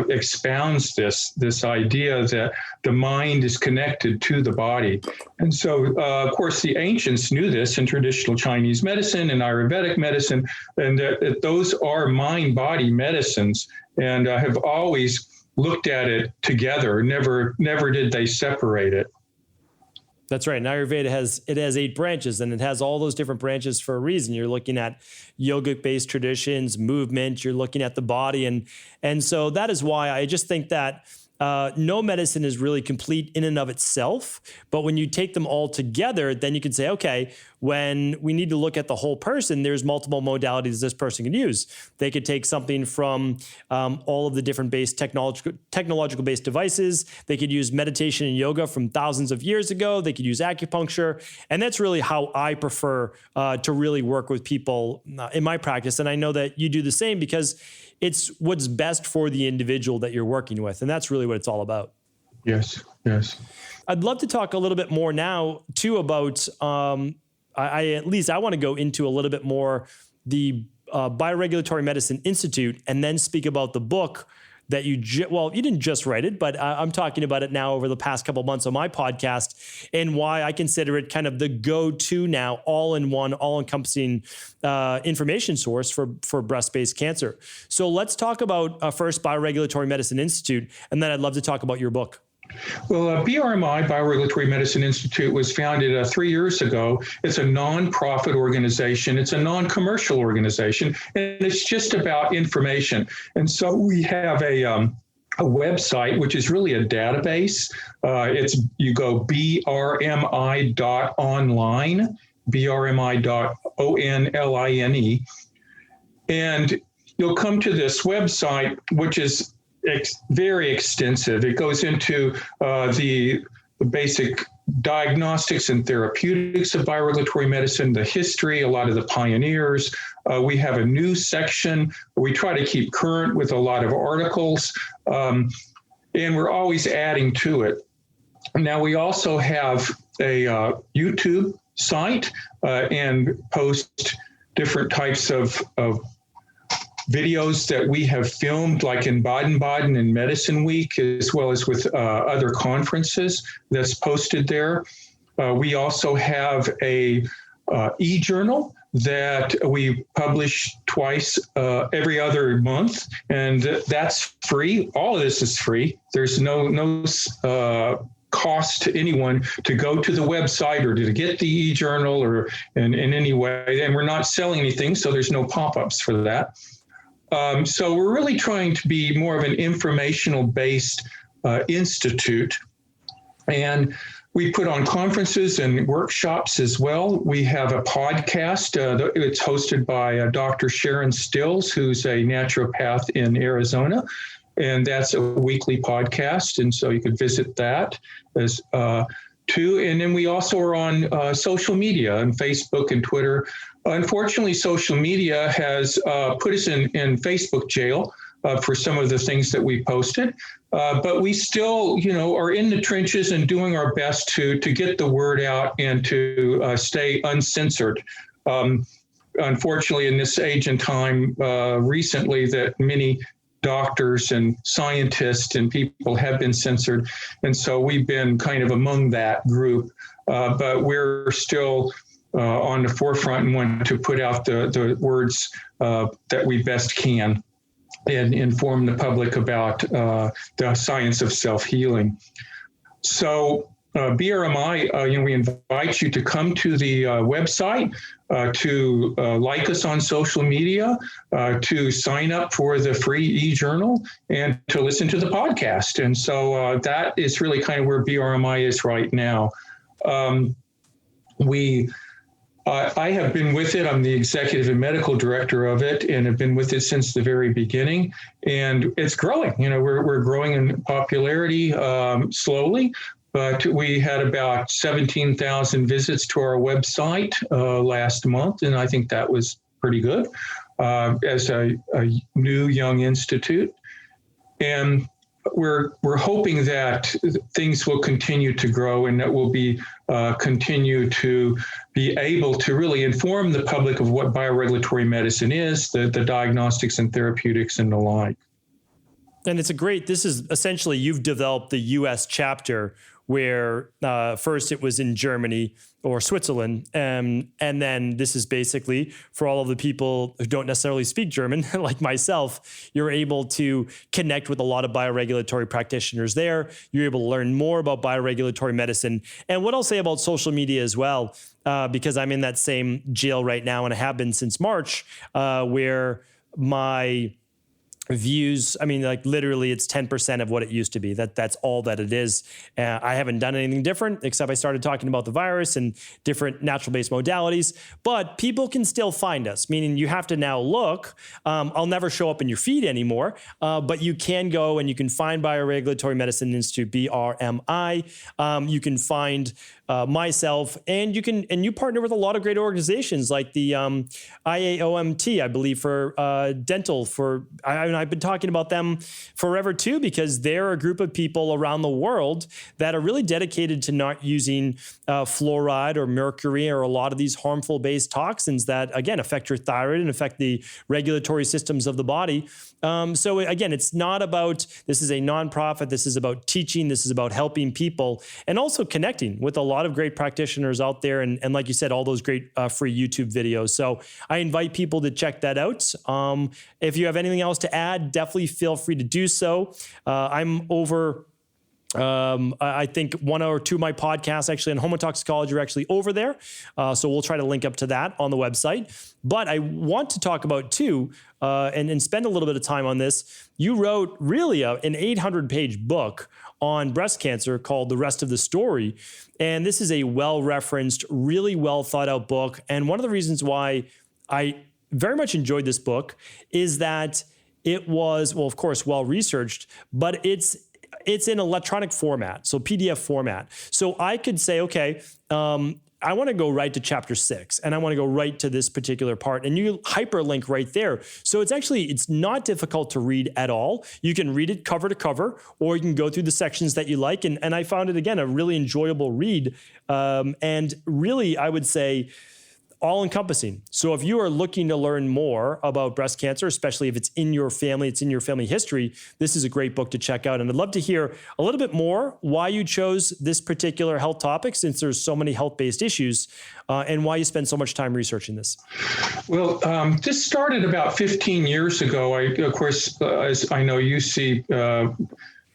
expounds this idea that the mind is connected to the body. And so, of course, the ancients knew this in traditional Chinese medicine and Ayurvedic medicine, and that those are mind-body medicines, and have always looked at it together. Never did they separate it. That's right. And Ayurveda has 8 branches, and it has all those different branches for a reason. You're looking at yogic-based traditions, movement, you're looking at the body. And so that is why I just think that no medicine is really complete in and of itself. But when you take them all together, then you can say, okay, when we need to look at the whole person, there's multiple modalities this person can use. They could take something from all of the different technological based devices. They could use meditation and yoga from thousands of years ago. They could use acupuncture. And that's really how I prefer to really work with people in my practice. And I know that you do the same, because it's what's best for the individual that you're working with. And that's really what it's all about. Yes, yes. I'd love to talk a little bit more now too about, I want to go into a little bit more the BioRegulatory Medicine Institute, and then speak about the book that you didn't just write it, but I'm talking about it now over the past couple of months on my podcast, and why I consider it kind of the go-to now, all-in-one, all-encompassing information source for breast-based cancer. So let's talk about first BioRegulatory Medicine Institute, and then I'd love to talk about your book. Well, BRMI, BioRegulatory Medicine Institute, was founded 3 years ago. It's a nonprofit organization. It's a non-commercial organization, and it's just about information. And so we have a website, which is really a database. You go brmi.online, brmi.online, and you'll come to this website, which is very extensive. It goes into the basic diagnostics and therapeutics of bioregulatory medicine, the history, a lot of the pioneers. We have a news section. We try to keep current with a lot of articles, and we're always adding to it. Now, we also have a YouTube site and post different types of videos that we have filmed, like in Baden-Baden and Medicine Week, as well as with other conferences, that's posted there. We also have a e-journal that we publish twice every other month, and that's free. All of this is free. There's no cost to anyone to go to the website or to get the e-journal or in any way. And we're not selling anything, so there's no pop-ups for that. So we're really trying to be more of an informational-based institute. And we put on conferences and workshops as well. We have a podcast. It's hosted by Dr. Sharon Stills, who's a naturopath in Arizona. And that's a weekly podcast. And so you could visit that as too. And then we also are on social media, on Facebook and Twitter. Unfortunately, social media has put us in Facebook jail for some of the things that we posted. But we still, are in the trenches and doing our best to get the word out and to stay uncensored. Unfortunately, in this age and time, recently, that many doctors and scientists and people have been censored. And so we've been kind of among that group. But we're still on the forefront and want to put out the words that we best can and inform the public about the science of self-healing. So BRMI, we invite you to come to the website, to like us on social media, to sign up for the free e-journal, and to listen to the podcast. And so that is really kind of where BRMI is right now. I have been with it. I'm the executive and medical director of it, and have been with it since the very beginning. And it's growing. We're growing in popularity slowly, but we had about 17,000 visits to our website last month, and I think that was pretty good as a new young institute. And we're hoping that things will continue to grow, and that we'll be continue to be able to really inform the public of what bioregulatory medicine is, the diagnostics and therapeutics and the like. And this is essentially, you've developed the US chapter where first it was in Germany or Switzerland. And then this is basically for all of the people who don't necessarily speak German, like myself, you're able to connect with a lot of bioregulatory practitioners there. You're able to learn more about bioregulatory medicine. And what I'll say about social media as well, because I'm in that same jail right now, and I have been since March, where my views, literally it's 10% of what it used to be. That's all that it is. I haven't done anything different, except I started talking about the virus and different natural-based modalities, but people can still find us, meaning you have to now look. I'll never show up in your feed anymore, but you can go and you can find Bioregulatory Medicine Institute, BRMI. You can find myself, and you partner with a lot of great organizations like the IAOMT, I believe, for dental. I've been talking about them forever too, because they're a group of people around the world that are really dedicated to not using fluoride or mercury or a lot of these harmful based toxins that, again, affect your thyroid and affect the regulatory systems of the body. So again, it's not about, this is a nonprofit, this is about teaching, this is about helping people, and also connecting with a lot of great practitioners out there. And like you said, all those great free YouTube videos. So I invite people to check that out. If you have anything else to add, definitely feel free to do so. I'm over... I think one or two of my podcasts actually on homotoxicology are actually over there. So we'll try to link up to that on the website. But I want to talk about too, and spend a little bit of time on this. You wrote really an 800-page book on breast cancer called The Rest of the Story. And this is a well-referenced, really well-thought-out book. And one of the reasons why I very much enjoyed this book is that it was, well, of course, well-researched, but it's in electronic format, so PDF format. So I could say, okay, I want to go right to chapter 6, and I want to go right to this particular part, and you hyperlink right there. So it's not difficult to read at all. You can read it cover to cover, or you can go through the sections that you like. And I found it, again, a really enjoyable read. And really, I would say, all-encompassing. So if you are looking to learn more about breast cancer, especially if it's in your family history, this is a great book to check out. And I'd love to hear a little bit more why you chose this particular health topic, since there's so many health-based issues, and why you spend so much time researching this. Well, this started about 15 years ago. Of course, as I know, you see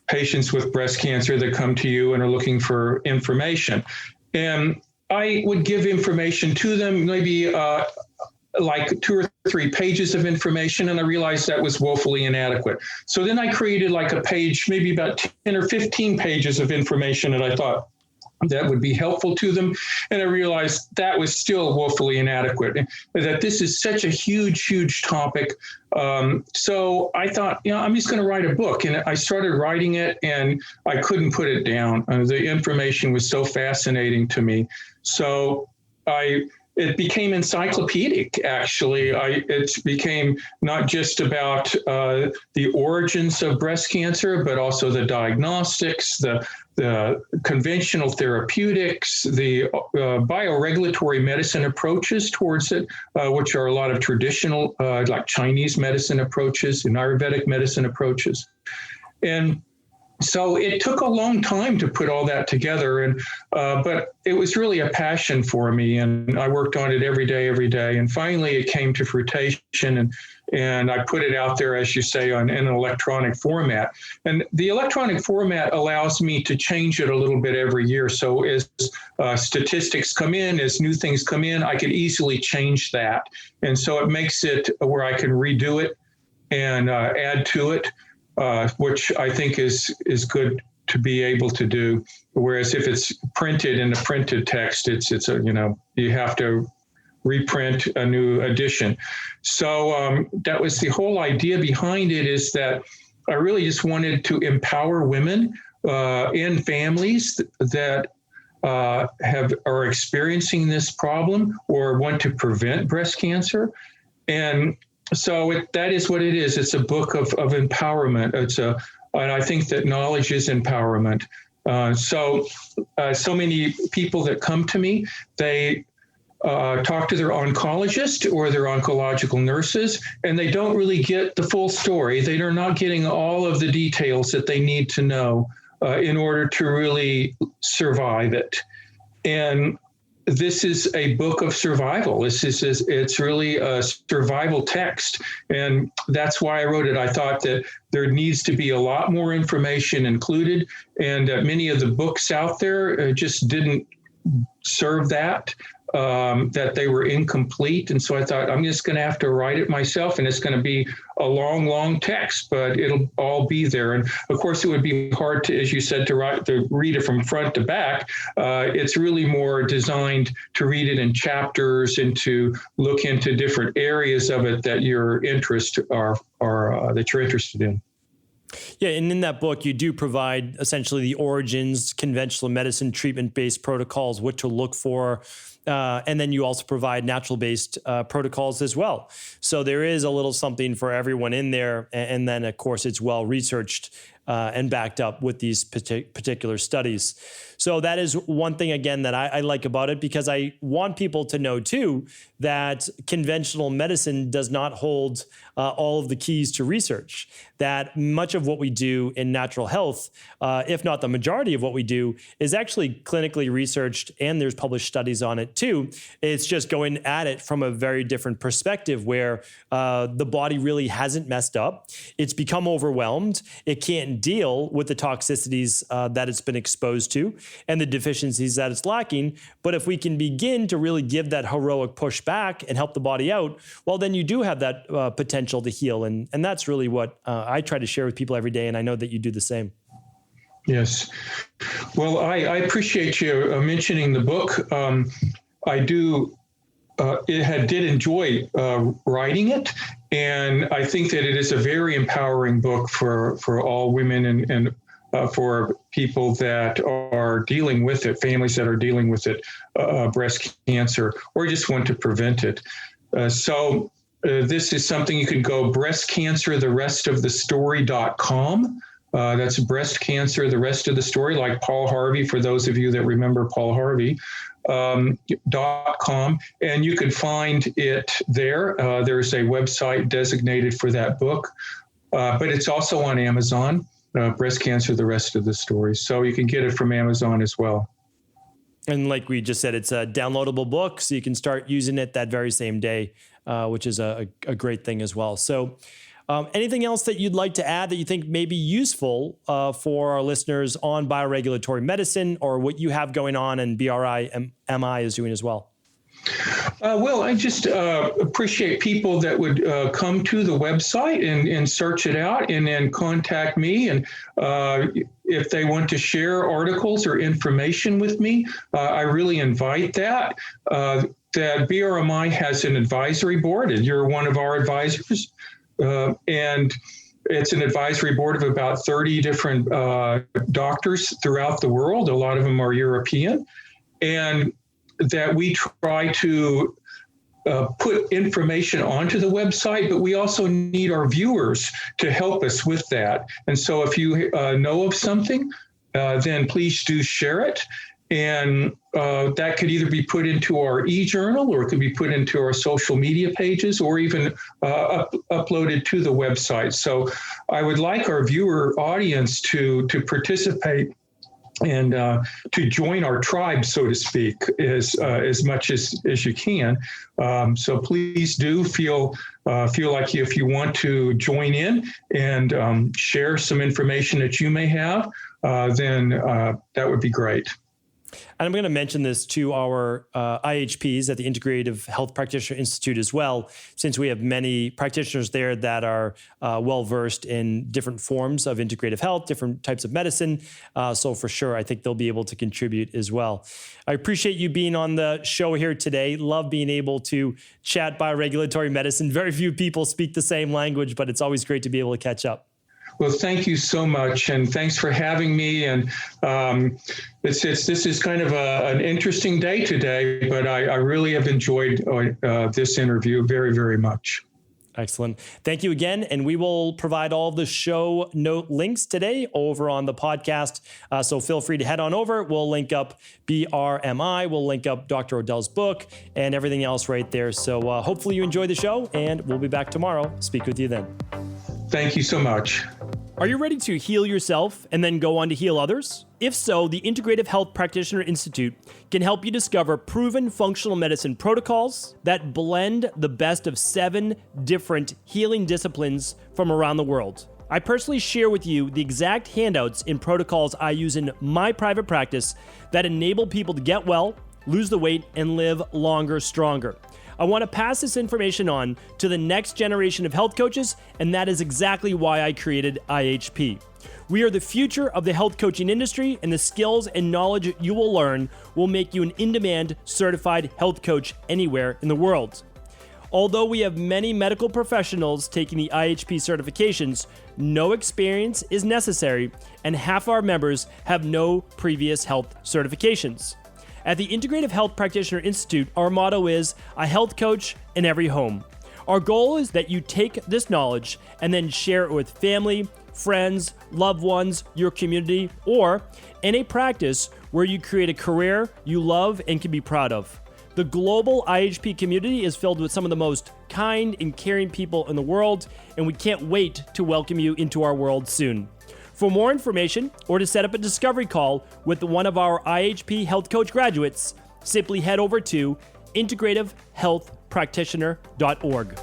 patients with breast cancer that come to you and are looking for information. And I would give information to them, maybe like 2 or 3 pages of information, and I realized that was woefully inadequate. So then I created like a page, maybe about 10 or 15 pages of information that I thought that would be helpful to them. And I realized that was still woefully inadequate, that this is such a huge, huge topic. So I thought, I'm just going to write a book. And I started writing it, and I couldn't put it down. The information was so fascinating to me. So it became encyclopedic, actually. It became not just about the origins of breast cancer, but also the diagnostics, the conventional therapeutics, the bioregulatory medicine approaches towards it, which are a lot of traditional, like Chinese medicine approaches and Ayurvedic medicine approaches. And so it took a long time to put all that together, but it was really a passion for me, and I worked on it every day. And finally, it came to fruition, and I put it out there, as you say, in an electronic format. And the electronic format allows me to change it a little bit every year. So as statistics come in, as new things come in, I could easily change that. And so it makes it where I can redo it and add to it. Which I think is good to be able to do. Whereas if it's printed in a printed text, it's you have to reprint a new edition. So that was the whole idea behind it, is that I really just wanted to empower women and families that are experiencing this problem or want to prevent breast cancer. And so that is what it is. It's a book of empowerment. And I think that knowledge is empowerment. So many people that come to me, they talk to their oncologist or their oncological nurses, and they don't really get the full story. They are not getting all of the details that they need to know in order to really survive it. And this is a book of survival. It's really a survival text. And that's why I wrote it. I thought that there needs to be a lot more information included, and many of the books out there just didn't serve that they were incomplete. And so I thought, I'm just going to have to write it myself, and it's going to be a long, long text, but it'll all be there. And of course, it would be hard to, as you said, to read it from front to back. It's really more designed to read it in chapters and to look into different areas of it that your interests are that you're interested in. Yeah, and in that book, you do provide essentially the origins, conventional medicine, treatment-based protocols, what to look for, and then you also provide natural-based protocols as well. So there is a little something for everyone in there, and then, of course, it's well-researched and backed up with these particular studies. So that is one thing, again, that I like about it, because I want people to know, too, that conventional medicine does not hold all of the keys to research, that much of what we do in natural health, if not the majority of what we do, is actually clinically researched, and there's published studies on it, too. It's just going at it from a very different perspective, where the body really hasn't messed up. It's become overwhelmed. It can't deal with the toxicities that it's been exposed to and the deficiencies that it's lacking. But if we can begin to really give that heroic push back and help the body out, well, then you do have that potential to heal. And that's really what I try to share with people every day. And I know that you do the same. Yes. Well, I appreciate you mentioning the book. I do. Did enjoy writing it, and I think that it is a very empowering book for all women and for people that are dealing with it, families that are dealing with it, breast cancer, or just want to prevent it. So this is something you can go breastcancertherestofthestory.com. That's breast cancer, the rest of the story, like Paul Harvey, for those of you that remember Paul Harvey. .com, and you can find it there. There's a website designated for that book, but it's also on Amazon, Breast Cancer, the Rest of the Story. So you can get it from Amazon as well. And like we just said, it's a downloadable book, so you can start using it that very same day, which is a great thing as well. So anything else that you'd like to add that you think may be useful for our listeners on bioregulatory medicine, or what you have going on and BRI MI is doing as well? Well, I just appreciate people that would come to the website and search it out and then contact me. And if they want to share articles or information with me, I really invite that. That BRMI has an advisory board, and you're one of our advisors. And it's an advisory board of about 30 different doctors throughout the world. A lot of them are European. And that we try to put information onto the website, but we also need our viewers to help us with that. And so if you know of something, then please do share it. And that could either be put into our e-journal, or it could be put into our social media pages, or even uploaded to the website. So I would like our viewer audience to participate and to join our tribe, so to speak, as much as you can. So please do feel like if you want to join in and share some information that you may have, then that would be great. And I'm going to mention this to our IHPs at the Integrative Health Practitioner Institute as well, since we have many practitioners there that are well-versed in different forms of integrative health, different types of medicine. So for sure, I think they'll be able to contribute as well. I appreciate you being on the show here today. Love being able to chat bioregulatory medicine. Very few people speak the same language, but it's always great to be able to catch up. Well, thank you so much, and thanks for having me. And this is kind of an interesting day today, but I really have enjoyed this interview very, very much. Excellent. Thank you again. And we will provide all the show note links today over on the podcast. So feel free to head on over. We'll link up BRMI. We'll link up Dr. Odell's book and everything else right there. So hopefully you enjoy the show, and we'll be back tomorrow. Speak with you then. Thank you so much. Are you ready to heal yourself and then go on to heal others? If so, the Integrative Health Practitioner Institute can help you discover proven functional medicine protocols that blend the best of 7 different healing disciplines from around the world. I personally share with you the exact handouts and protocols I use in my private practice that enable people to get well, lose the weight, and live longer, stronger. I want to pass this information on to the next generation of health coaches, and that is exactly why I created IHP. We are the future of the health coaching industry, and the skills and knowledge you will learn will make you an in-demand certified health coach anywhere in the world. Although we have many medical professionals taking the IHP certifications, no experience is necessary, and half our members have no previous health certifications. At the Integrative Health Practitioner Institute, our motto is a health coach in every home. Our goal is that you take this knowledge and then share it with family, friends, loved ones, your community, or in a practice where you create a career you love and can be proud of. The global IHP community is filled with some of the most kind and caring people in the world, and we can't wait to welcome you into our world soon. For more information or to set up a discovery call with one of our IHP Health Coach graduates, simply head over to integrativehealthpractitioner.org.